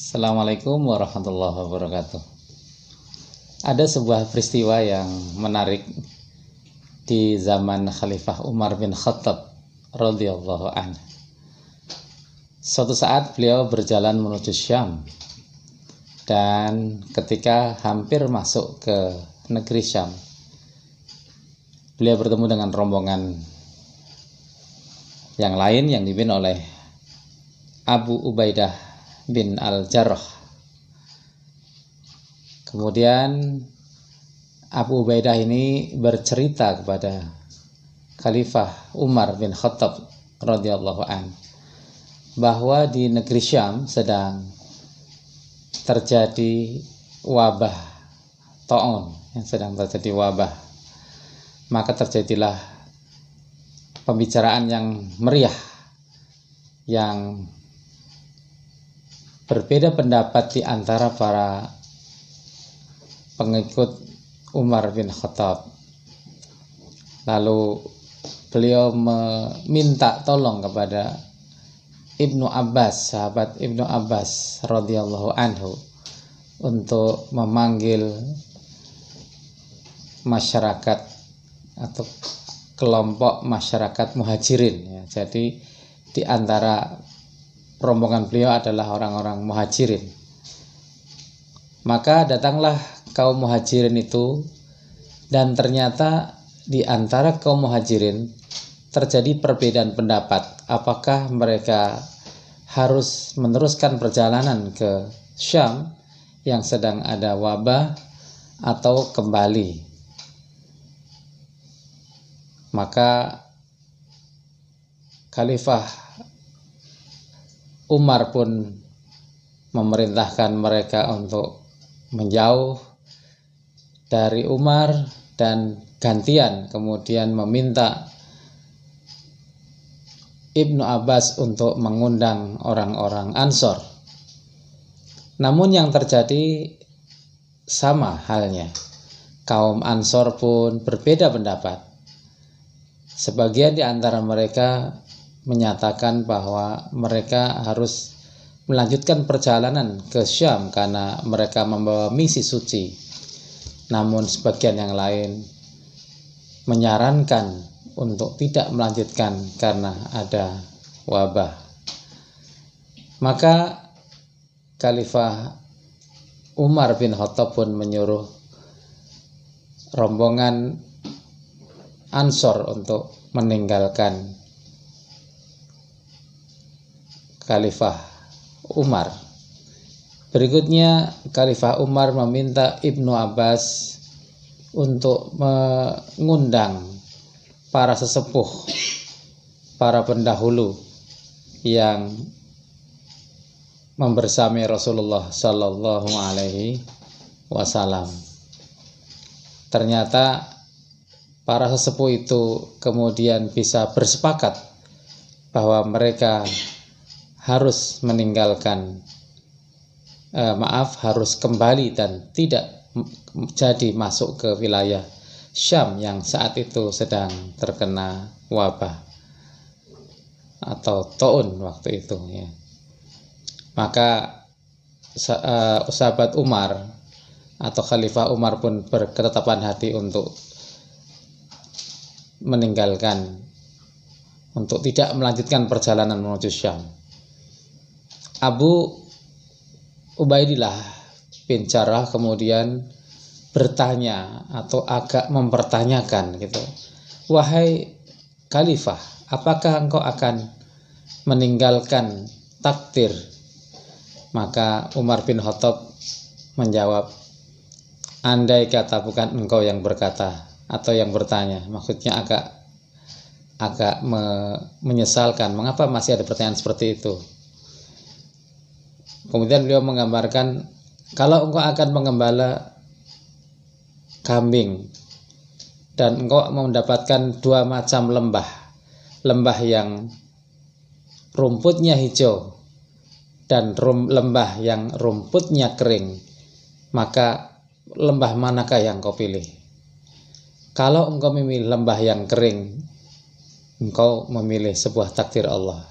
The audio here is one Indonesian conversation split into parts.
Assalamualaikum warahmatullahi wabarakatuh. Ada sebuah peristiwa yang menarik di zaman Khalifah Umar bin Khattab radhiyallahu anhu. Suatu saat beliau berjalan menuju Syam, dan ketika hampir masuk ke negeri Syam, beliau bertemu dengan rombongan yang lain yang dipimpin oleh Abu Ubaidah bin Al-Jarrah. Kemudian Abu Ubaidah ini bercerita kepada Khalifah Umar bin Khattab radhiyallahu anhu bahwa di negeri Syam sedang terjadi wabah ta'un, Maka terjadilah pembicaraan yang meriah, yang berbeda pendapat di antara para pengikut Umar bin Khattab. Lalu beliau meminta tolong kepada Ibnu Abbas, sahabat Ibnu Abbas radhiyallahu anhu, untuk memanggil masyarakat atau kelompok masyarakat muhajirin, ya. Jadi di antara rombongan beliau adalah orang-orang muhajirin. Maka datanglah kaum muhajirin itu, dan ternyata di antara kaum muhajirin terjadi perbedaan pendapat apakah mereka harus meneruskan perjalanan ke Syam yang sedang ada wabah atau kembali. Maka Khalifah Umar pun memerintahkan mereka untuk menjauh dari Umar, dan gantian kemudian meminta Ibnu Abbas untuk mengundang orang-orang Ansor. Namun yang terjadi sama halnya. Kaum Ansor pun berbeda pendapat. Sebagian di antara mereka menyatakan bahwa mereka harus melanjutkan perjalanan ke Syam karena mereka membawa misi suci. Namun sebagian yang lain menyarankan untuk tidak melanjutkan karena ada wabah. Maka Khalifah Umar bin Khattab pun menyuruh rombongan Ansor untuk meninggalkan Khalifah Umar. Berikutnya Khalifah Umar meminta Ibnu Abbas untuk mengundang para sesepuh, para pendahulu yang membersamai Rasulullah Sallallahu Alaihi Wasallam. Ternyata para sesepuh itu kemudian bisa bersepakat bahwa mereka harus meninggalkan, harus kembali dan tidak jadi masuk ke wilayah Syam yang saat itu sedang terkena wabah atau ta'un waktu itu, ya. Maka sahabat Umar atau Khalifah Umar pun berketetapan hati untuk meninggalkan, untuk tidak melanjutkan perjalanan menuju Syam. Abu Ubaidillah bin Jarrah kemudian bertanya atau agak mempertanyakan gitu, "Wahai Khalifah, apakah engkau akan meninggalkan takdir?" Maka Umar bin Khattab menjawab, "Andai kata bukan engkau yang berkata atau yang bertanya." Maksudnya agak menyesalkan mengapa masih ada pertanyaan seperti itu. Kemudian beliau menggambarkan, kalau engkau akan mengembala kambing dan engkau mendapatkan dua macam lembah yang rumputnya hijau dan lembah yang rumputnya kering, maka lembah manakah yang kau pilih? Kalau engkau memilih lembah yang kering, engkau memilih sebuah takdir Allah.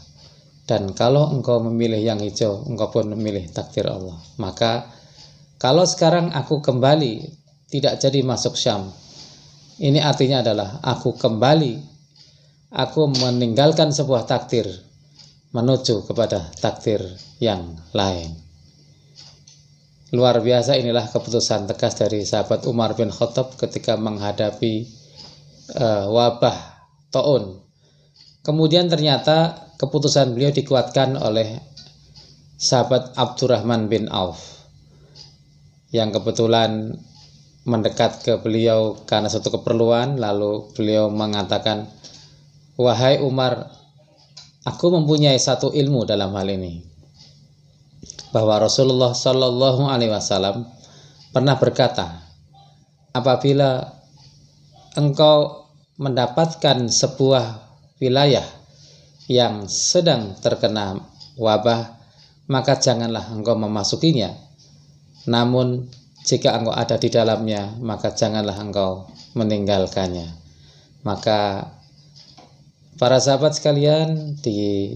Dan kalau engkau memilih yang hijau, engkau pun memilih takdir Allah. Maka kalau sekarang aku kembali tidak jadi masuk Syam, ini artinya adalah aku kembali, aku meninggalkan sebuah takdir menuju kepada takdir yang lain. Luar biasa, inilah keputusan tegas dari sahabat Umar bin Khattab ketika menghadapi wabah taun. Kemudian ternyata keputusan beliau dikuatkan oleh sahabat Abdurrahman bin Auf yang kebetulan mendekat ke beliau karena suatu keperluan. Lalu beliau mengatakan, wahai Umar, aku mempunyai satu ilmu dalam hal ini, bahwa Rasulullah Shallallahu Alaihi Wasallam pernah berkata, apabila engkau mendapatkan sebuah wilayah yang sedang terkena wabah, maka janganlah engkau memasukinya. Namun jika engkau ada di dalamnya, maka janganlah engkau meninggalkannya. Maka para sahabat sekalian, di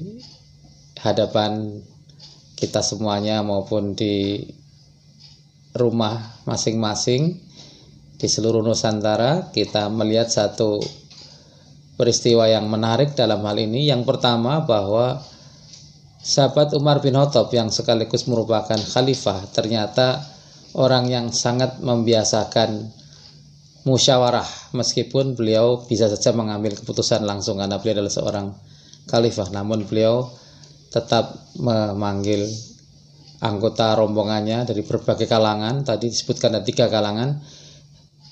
hadapan kita semuanya maupun di rumah masing-masing di seluruh Nusantara, kita melihat satu peristiwa yang menarik dalam hal ini. Yang pertama, bahwa sahabat Umar bin Khattab yang sekaligus merupakan khalifah ternyata orang yang sangat membiasakan musyawarah, meskipun beliau bisa saja mengambil keputusan langsung karena beliau adalah seorang khalifah, namun beliau tetap memanggil anggota rombongannya dari berbagai kalangan, tadi disebutkan ada 3 kalangan,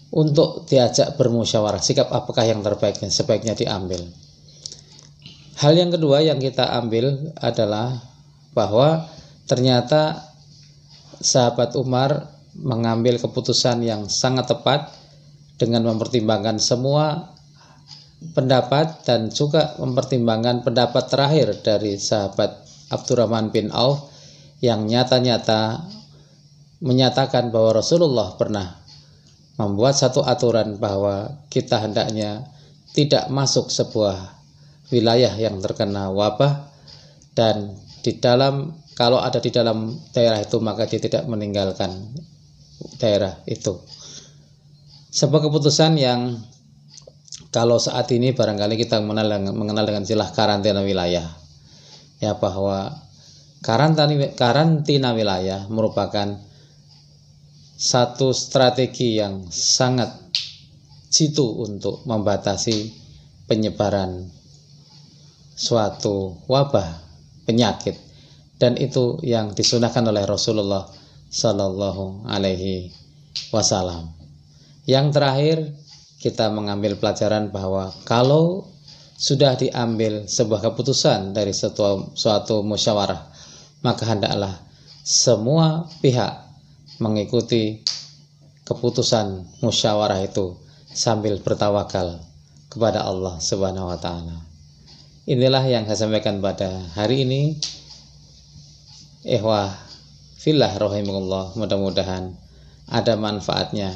untuk diajak bermusyawarah sikap apakah yang terbaiknya, sebaiknya diambil. Hal yang kedua yang kita ambil adalah bahwa ternyata sahabat Umar mengambil keputusan yang sangat tepat dengan mempertimbangkan semua pendapat dan juga mempertimbangkan pendapat terakhir dari sahabat Abdurrahman bin Auf yang nyata-nyata menyatakan bahwa Rasulullah pernah membuat satu aturan bahwa kita hendaknya tidak masuk sebuah wilayah yang terkena wabah, dan kalau ada di dalam daerah itu maka dia tidak meninggalkan daerah itu. Sebuah keputusan yang kalau saat ini barangkali kita mengenal dengan istilah karantina wilayah, ya, bahwa karantina wilayah merupakan satu strategi yang sangat jitu untuk membatasi penyebaran suatu wabah penyakit, dan itu yang disunahkan oleh Rasulullah Shallallahu Alaihi Wasallam. Yang terakhir, kita mengambil pelajaran bahwa kalau sudah diambil sebuah keputusan dari suatu musyawarah, maka hendaklah semua pihak mengikuti keputusan musyawarah itu sambil bertawakal kepada Allah Subhanahu wa taala. Inilah yang saya sampaikan pada hari ini. Ikhwah fillah rahimakumullah, mudah-mudahan ada manfaatnya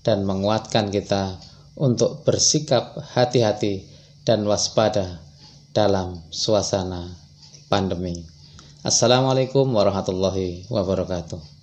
dan menguatkan kita untuk bersikap hati-hati dan waspada dalam suasana pandemi. Assalamualaikum warahmatullahi wabarakatuh.